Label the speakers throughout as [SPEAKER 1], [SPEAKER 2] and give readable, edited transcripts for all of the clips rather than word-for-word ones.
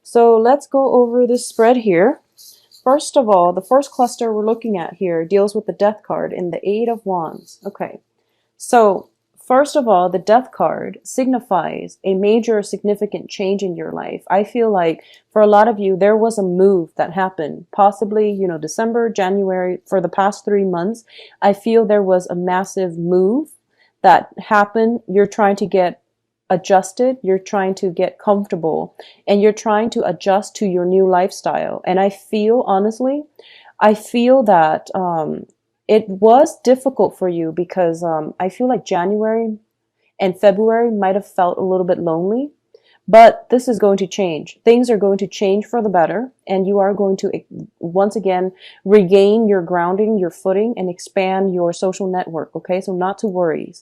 [SPEAKER 1] So let's go over this spread here. First of all, the first cluster we're looking at here deals with the Death card in the Eight of Wands. Okay, so first of all, the Death card signifies a major significant change in your life. I feel like for a lot of you, there was a move that happened, possibly, December, January, for the past 3 months. I feel there was a massive move that happened. You're trying to get adjusted, you're trying to get comfortable, and you're trying to adjust to your new lifestyle. And I feel, honestly, I feel that it was difficult for you because I feel like January and February might have felt a little bit lonely. But this is going to change. Things are going to change for the better, and you are going to once again regain your grounding, your footing, and expand your social network. Okay, so not to worry.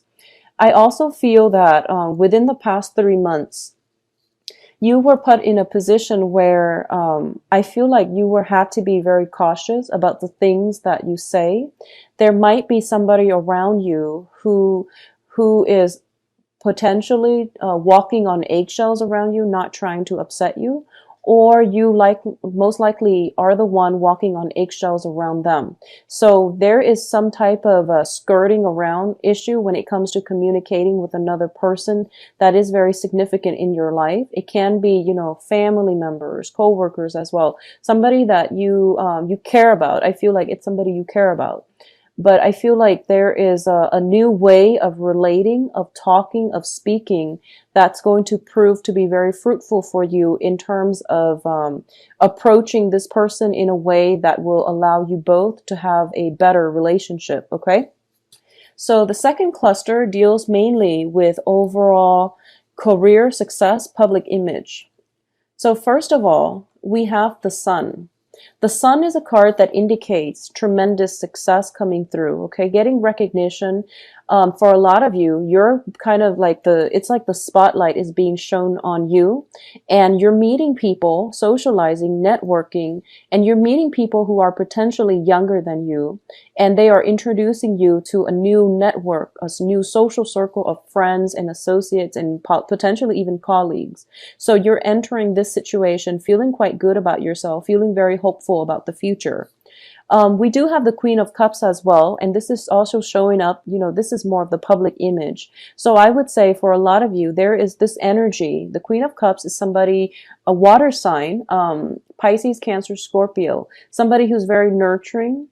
[SPEAKER 1] I also feel that within the past 3 months, you were put in a position where I feel like you had to be very cautious about the things that you say. There might be somebody around you who is potentially walking on eggshells around you, not trying to upset you, or you most likely are the one walking on eggshells around them. So there is some type of a skirting around issue when it comes to communicating with another person that is very significant in your life. It can be, family members, co-workers as well, somebody that you care about. I feel like it's somebody you care about. But I feel like there is a new way of relating, of talking, of speaking that's going to prove to be very fruitful for you in terms of approaching this person in a way that will allow you both to have a better relationship, okay? So the second cluster deals mainly with overall career success, public image. So first of all, we have the Sun. The Sun is a card that indicates tremendous success coming through, okay? Getting recognition. For a lot of you, you're kind of like it's like the spotlight is being shown on you, and you're meeting people, socializing, networking, and you're meeting people who are potentially younger than you, and they are introducing you to a new network, a new social circle of friends and associates and potentially even colleagues. So you're entering this situation feeling quite good about yourself, feeling very hopeful about the future. We do have the Queen of Cups as well, and this is also showing up, this is more of the public image. So I would say for a lot of you, there is this energy. The Queen of Cups is somebody, a water sign, Pisces, Cancer, Scorpio, somebody who's very nurturing,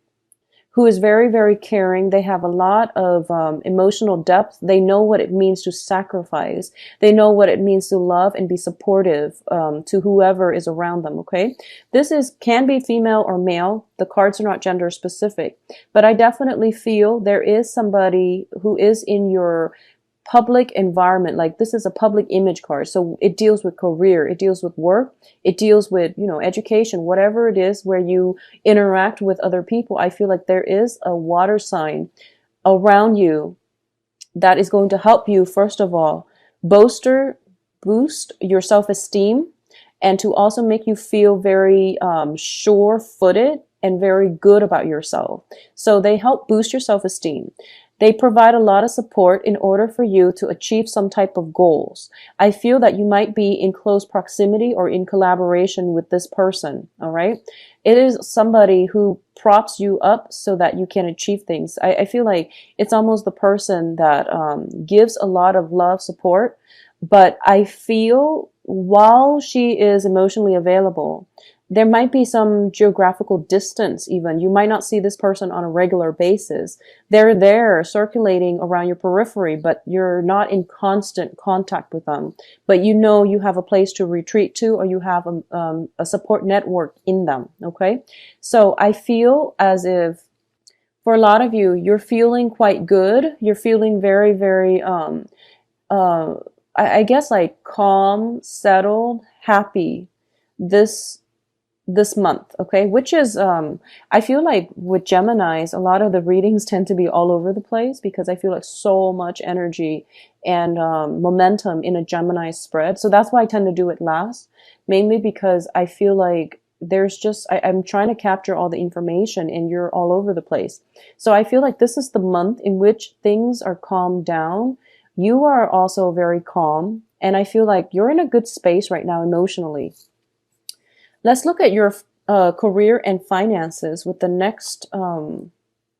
[SPEAKER 1] who is very, very caring. They have a lot of emotional depth. They know what it means to sacrifice. They know what it means to love and be supportive to whoever is around them, okay? This can be female or male. The cards are not gender specific. But I definitely feel there is somebody who is in your public environment. Like, this is a public image card. So it deals with career, it deals with work, it deals with, education, whatever it is where you interact with other people. I feel like there is a water sign around you that is going to help you, first of all, boost your self-esteem, and to also make you feel very sure-footed and very good about yourself. So they help boost your self-esteem. They provide a lot of support in order for you to achieve some type of goals. I feel that you might be in close proximity or in collaboration with this person, all right? It is somebody who props you up so that you can achieve things. I feel like it's almost the person that gives a lot of love, support, but I feel while she is emotionally available, there might be some geographical distance even. You might not see this person on a regular basis. They're there circulating around your periphery, but you're not in constant contact with them. But you have a place to retreat to, or you have a support network in them, okay? So I feel as if for a lot of you, you're feeling quite good. You're feeling very, very, I guess like calm, settled, happy this month, okay? Which is, I feel like with Geminis, a lot of the readings tend to be all over the place because I feel like so much energy and momentum in a Gemini spread. So that's why I tend to do it last, mainly because I feel like there's just, I'm trying to capture all the information and you're all over the place. So I feel like this is the month in which things are calmed down. You are also very calm, and I feel like you're in a good space right now emotionally. Let's look at your career and finances with the next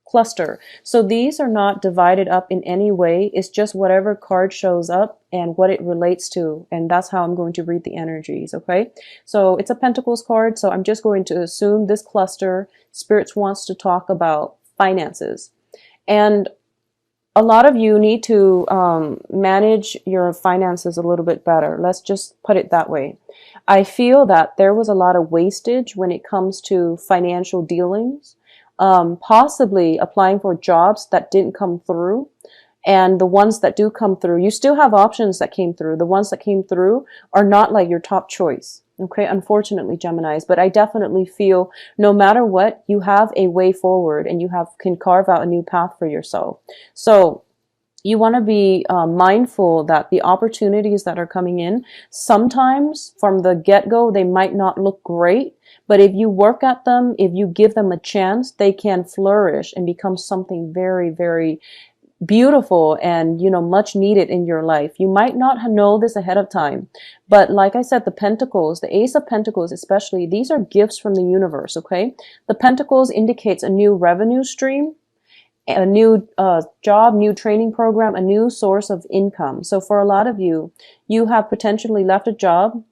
[SPEAKER 1] cluster. So these are not divided up in any way. It's just whatever card shows up and what it relates to. And that's how I'm going to read the energies, okay? So it's a Pentacles card. So I'm just going to assume this cluster, Spirits wants to talk about finances. And a lot of you need to manage your finances a little bit better. Let's just put it that way. I feel that there was a lot of wastage when it comes to financial dealings, possibly applying for jobs that didn't come through. And the ones that do come through, you still have options that came through. The ones that came through are not like your top choice. Okay, unfortunately, Geminis, but I definitely feel no matter what, you have a way forward and you can carve out a new path for yourself. So you want to be mindful that the opportunities that are coming in, sometimes from the get-go, they might not look great, but if you work at them, if you give them a chance, they can flourish and become something very, very beautiful and, much needed in your life. You might not know this ahead of time, but like I said, the Pentacles, the Ace of Pentacles especially, these are gifts from the universe, okay? The Pentacles indicates a new revenue stream, a new job, new training program, a new source of income. So for a lot of you, you have potentially left a job,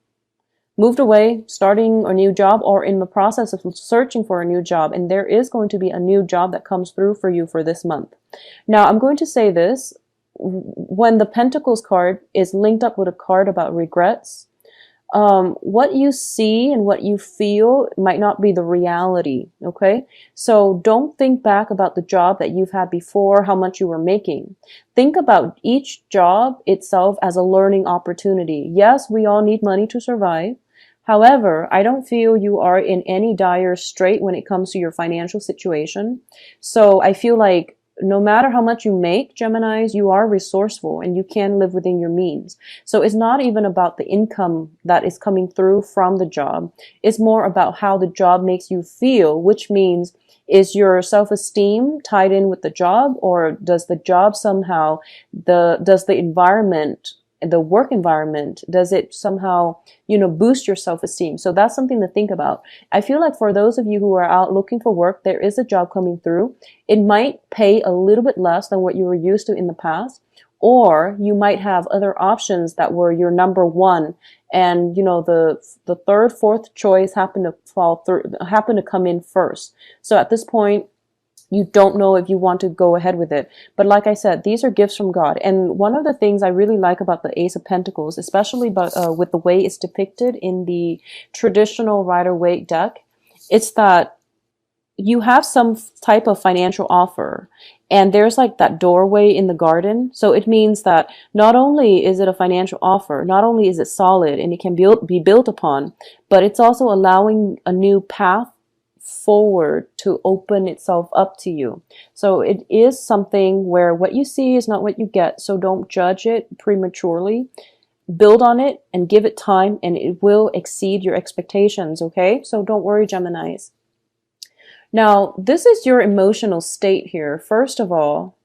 [SPEAKER 1] moved away, starting a new job, or in the process of searching for a new job. And there is going to be a new job that comes through for you for this month. Now, I'm going to say this. When the Pentacles card is linked up with a card about regrets, what you see and what you feel might not be the reality, okay? So don't think back about the job that you've had before, how much you were making. Think about each job itself as a learning opportunity. Yes, we all need money to survive. However, I don't feel you are in any dire strait when it comes to your financial situation. So I feel like no matter how much you make, Geminis, you are resourceful and you can live within your means. So it's not even about the income that is coming through from the job. It's more about how the job makes you feel, which means, is your self-esteem tied in with the job, or does the job somehow, does the environment, the work environment, does it somehow, boost your self-esteem? So that's something to think about. I feel like for those of you who are out looking for work, there is a job coming through. It might pay a little bit less than what you were used to in the past, or you might have other options that were your number one, and the third, fourth choice happened to come in first. So at this point, you don't know if you want to go ahead with it. But like I said, these are gifts from God. And one of the things I really like about the Ace of Pentacles, especially with the way it's depicted in the traditional Rider-Waite deck, it's that you have some type of financial offer. And there's like that doorway in the garden. So it means that not only is it a financial offer, not only is it solid and it can be built upon, but it's also allowing a new path forward to open itself up to you. So it is something where what you see is not what you get. So don't judge it prematurely. Build on it and give it time, and it will exceed your expectations, okay? So don't worry, Geminis. Now, this is your emotional state here. First of all,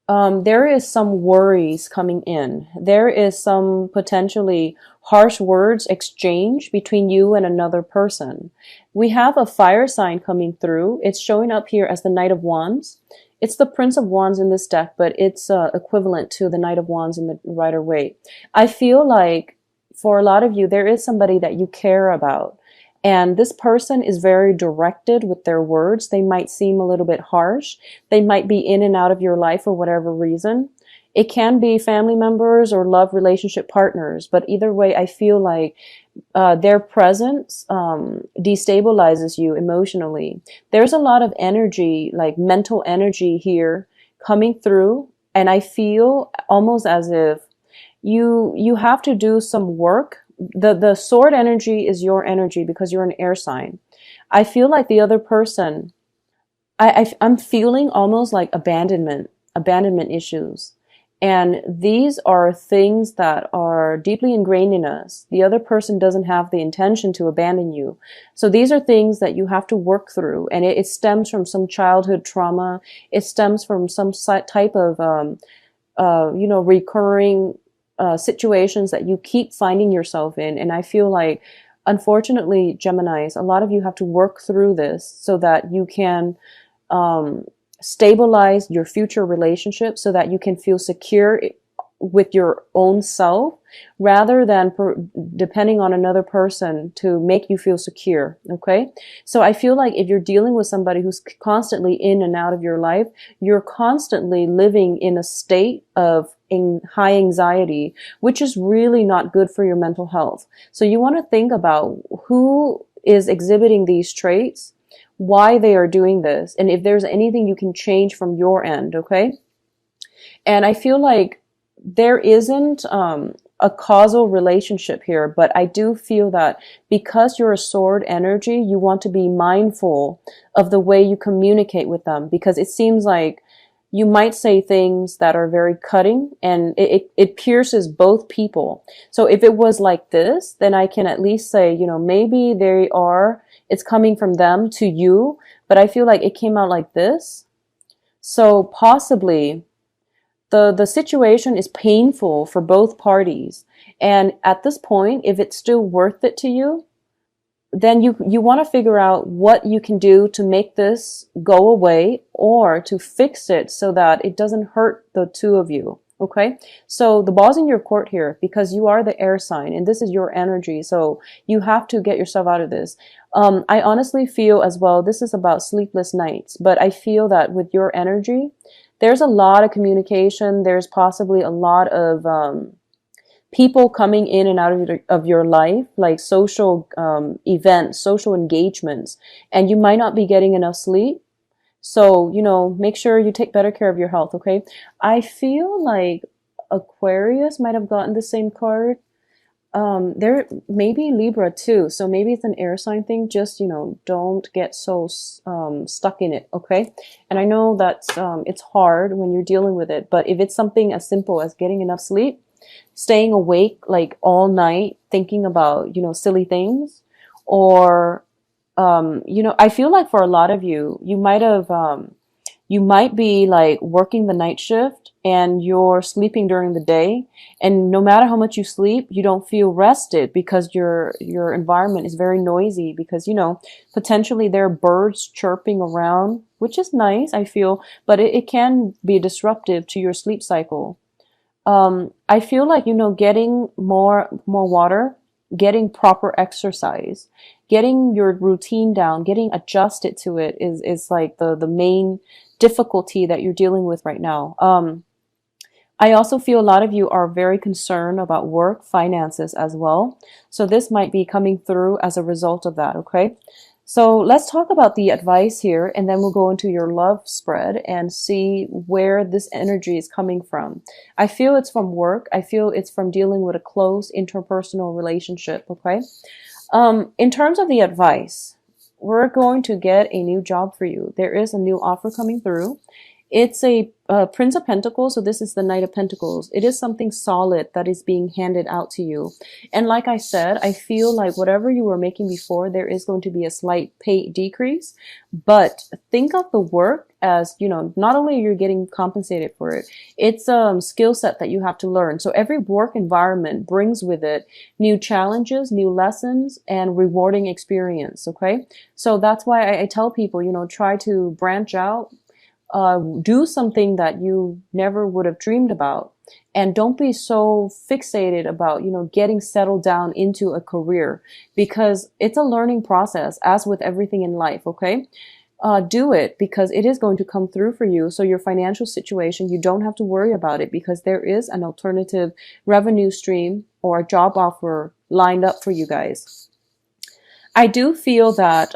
[SPEAKER 1] there is some worries coming in. There is some potentially harsh words exchanged between you and another person. We have a fire sign coming through. It's showing up here as the Knight of Wands. It's the Prince of Wands in this deck, but it's equivalent to the Knight of Wands in the Rider-Waite. I feel like for a lot of you, there is somebody that you care about. And this person is very directed with their words. They might seem a little bit harsh. They might be in and out of your life for whatever reason. It can be family members or love relationship partners. But either way, I feel like their presence destabilizes you emotionally. There's a lot of energy, like mental energy here coming through. And I feel almost as if you have to do some work. The sword energy is your energy because you're an air sign. I feel like the other person, I'm feeling almost like abandonment issues. And these are things that are deeply ingrained in us. The other person doesn't have the intention to abandon you. So these are things that you have to work through. And it stems from some childhood trauma. It stems from some type of, recurring situations that you keep finding yourself in. And I feel like unfortunately, Geminis, a lot of you have to work through this so that you can um, stabilize your future relationship so that you can feel secure with your own self rather than depending on another person to make you feel secure. Okay. So I feel like if you're dealing with somebody who's constantly in and out of your life, you're constantly living in a state of high anxiety, which is really not good for your mental health. So you want to think about who is exhibiting these traits, why they are doing this, and if there's anything you can change from your end. Okay. And I feel like there isn't a causal relationship here, but I do feel that because you're a sword energy, you want to be mindful of the way you communicate with them, because it seems like you might say things that are very cutting and it pierces both people. So if it was like this, then I can at least say, maybe it's coming from them to you, but I feel like it came out like this. So possibly the situation is painful for both parties. And at this point, if it's still worth it to you, then you want to figure out what you can do to make this go away or to fix it so that it doesn't hurt the two of you. Okay. So the ball's in your court here because you are the air sign and this is your energy. So you have to get yourself out of this. I honestly feel as well, this is about sleepless nights, but I feel that with your energy, there's a lot of communication. There's possibly a lot of people coming in and out of your life, like social events, social engagements, and you might not be getting enough sleep. So, make sure you take better care of your health, okay? I feel like Aquarius might have gotten the same card. There maybe Libra too, so maybe it's an air sign thing. Just don't get so stuck in it, okay? And I know that's it's hard when you're dealing with it, but if it's something as simple as getting enough sleep, staying awake like all night thinking about silly things, or I feel like for a lot of you, you might be like working the night shift and you're sleeping during the day, and no matter how much you sleep, you don't feel rested because your environment is very noisy because potentially there are birds chirping around, which is nice, I feel, but it can be disruptive to your sleep cycle. I feel like getting more water, getting proper exercise, getting your routine down, getting adjusted to it is like the main difficulty that you're dealing with right now. I also feel a lot of you are very concerned about work, finances as well. So this might be coming through as a result of that, okay? So let's talk about the advice here, and then we'll go into your love spread and see where this energy is coming from. I feel it's from work. I feel it's from dealing with a close interpersonal relationship, okay? In terms of the advice, we're going to get a new job for you. There is a new offer coming through. It's a Prince of Pentacles, so this is the Knight of Pentacles. It is something solid that is being handed out to you. And like I said, I feel like whatever you were making before, there is going to be a slight pay decrease. But think of the work as, not only you're getting compensated for it, it's a skill set that you have to learn. So every work environment brings with it new challenges, new lessons, and rewarding experience, okay? So that's why I tell people, try to branch out, do something that you never would have dreamed about, and don't be so fixated about getting settled down into a career, because it's a learning process as with everything in life, okay? Do it because it is going to come through for you. So your financial situation, you don't have to worry about it because there is an alternative revenue stream or a job offer lined up for you guys. I do feel that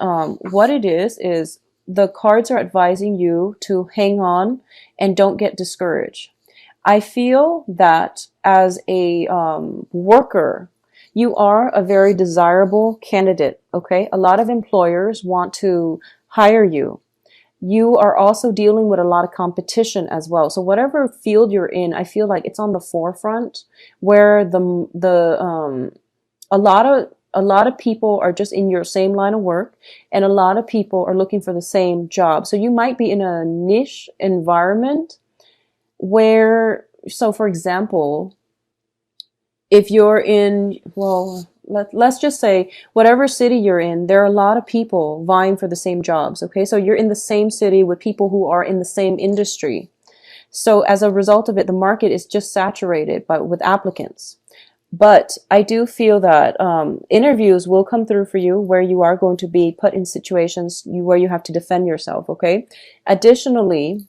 [SPEAKER 1] what it is the cards are advising you to hang on and don't get discouraged. I feel that as a worker, you are a very desirable candidate, okay? A lot of employers want to hire you. You are also dealing with a lot of competition as well. So whatever field you're in, I feel like it's on the forefront where a lot of people are just in your same line of work, and a lot of people are looking for the same job. So you might be in a niche environment where, so for example, if you're in, well, let's just say whatever city you're in, there are a lot of people vying for the same jobs. Okay, so you're in the same city with people who are in the same industry. So as a result of it, the market is just saturated with applicants. But I do feel that interviews will come through for you where you are going to be put in situations where you have to defend yourself. Okay. Additionally,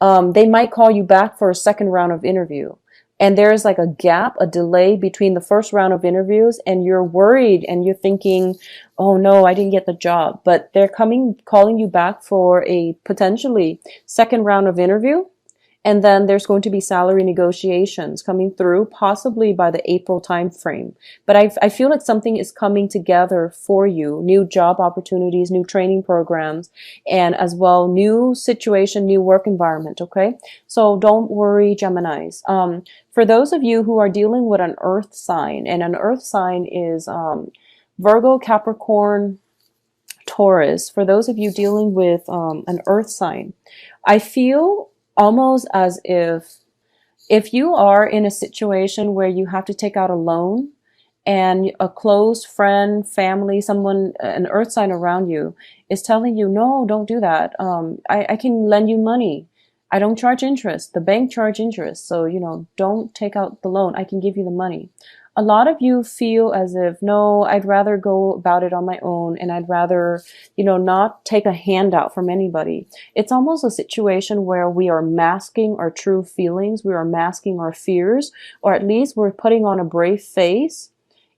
[SPEAKER 1] they might call you back for a second round of interview. And there is like a gap, a delay between the first round of interviews, and you're worried and you're thinking, oh no, I didn't get the job. But they're calling you back for a potentially second round of interview. And then there's going to be salary negotiations coming through, possibly by the April timeframe. But I feel like something is coming together for you. New job opportunities, new training programs, and as well, new situation, new work environment, okay? So don't worry, Geminis. For those of you who are dealing with an earth sign, and an earth sign is Virgo, Capricorn, Taurus. For those of you dealing with an earth sign, I feel almost as if you are in a situation where you have to take out a loan and a close friend, family, someone, an earth sign around you is telling you, no, don't do that. I can lend you money. I don't charge interest. The bank charge interest. So, don't take out the loan. I can give you the money. A lot of you feel as if, no, I'd rather go about it on my own, and I'd rather, not take a handout from anybody. It's almost a situation where we are masking our true feelings. We are masking our fears, or at least we're putting on a brave face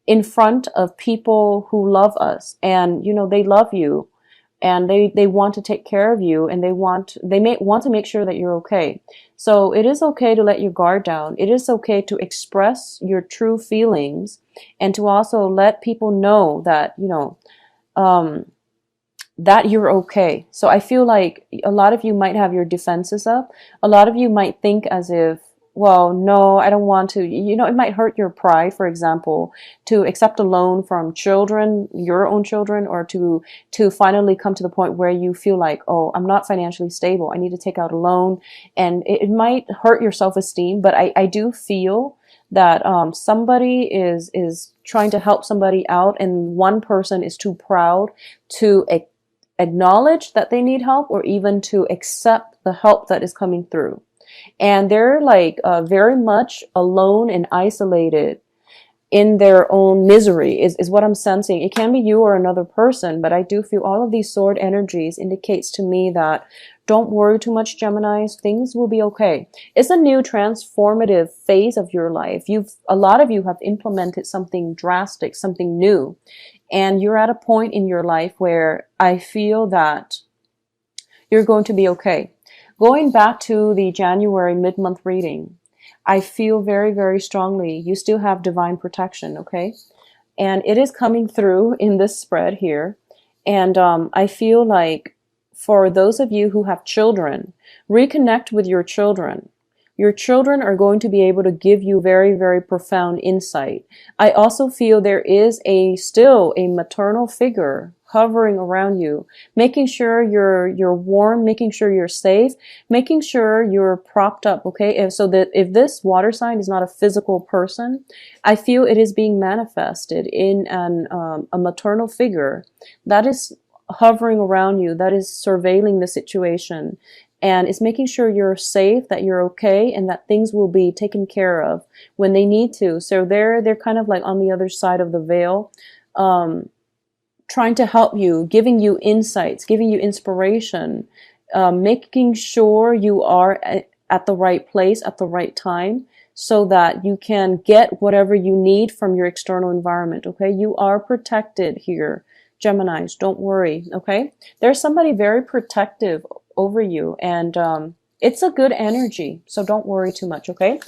[SPEAKER 1] in front of people who love us, and, they love you, and they want to take care of you, and they may want to make sure that you're okay. So it is okay to let your guard down. It is okay to express your true feelings, and to also let people know that, that you're okay. So I feel like a lot of you might have your defenses up. A lot of you might think as if, well, no, I don't want to. It might hurt your pride, for example, to accept a loan from children, your own children, or to finally come to the point where you feel like, oh, I'm not financially stable. I need to take out a loan. And it might hurt your self-esteem, but I do feel that somebody is trying to help somebody out, and one person is too proud to acknowledge that they need help, or even to accept the help that is coming through. And they're like very much alone and isolated in their own misery is what I'm sensing. It can be you or another person, but I do feel all of these sword energies indicates to me that don't worry too much, Geminis. Things will be okay. It's a new transformative phase of your life. A lot of you have implemented something drastic, something new, and you're at a point in your life where I feel that you're going to be okay. Going back to the January mid-month reading, I feel very, very strongly you still have divine protection, okay? And it is coming through in this spread here. And I feel like for those of you who have children, reconnect with your children. Your children are going to be able to give you very, very profound insight. I also feel there is still a maternal figure hovering around you, making sure you're warm, making sure you're safe, making sure you're propped up, okay? So that if this water sign is not a physical person, I feel it is being manifested in a maternal figure that is hovering around you, that is surveilling the situation, and it's making sure you're safe, that you're okay, and that things will be taken care of when they need to. So they're kind of like on the other side of the veil, trying to help you, giving you insights, giving you inspiration, making sure you are at the right place at the right time, so that you can get whatever you need from your external environment, okay? You are protected here, Geminis, don't worry, okay? There's somebody very protective over you, and it's a good energy, so don't worry too much, okay?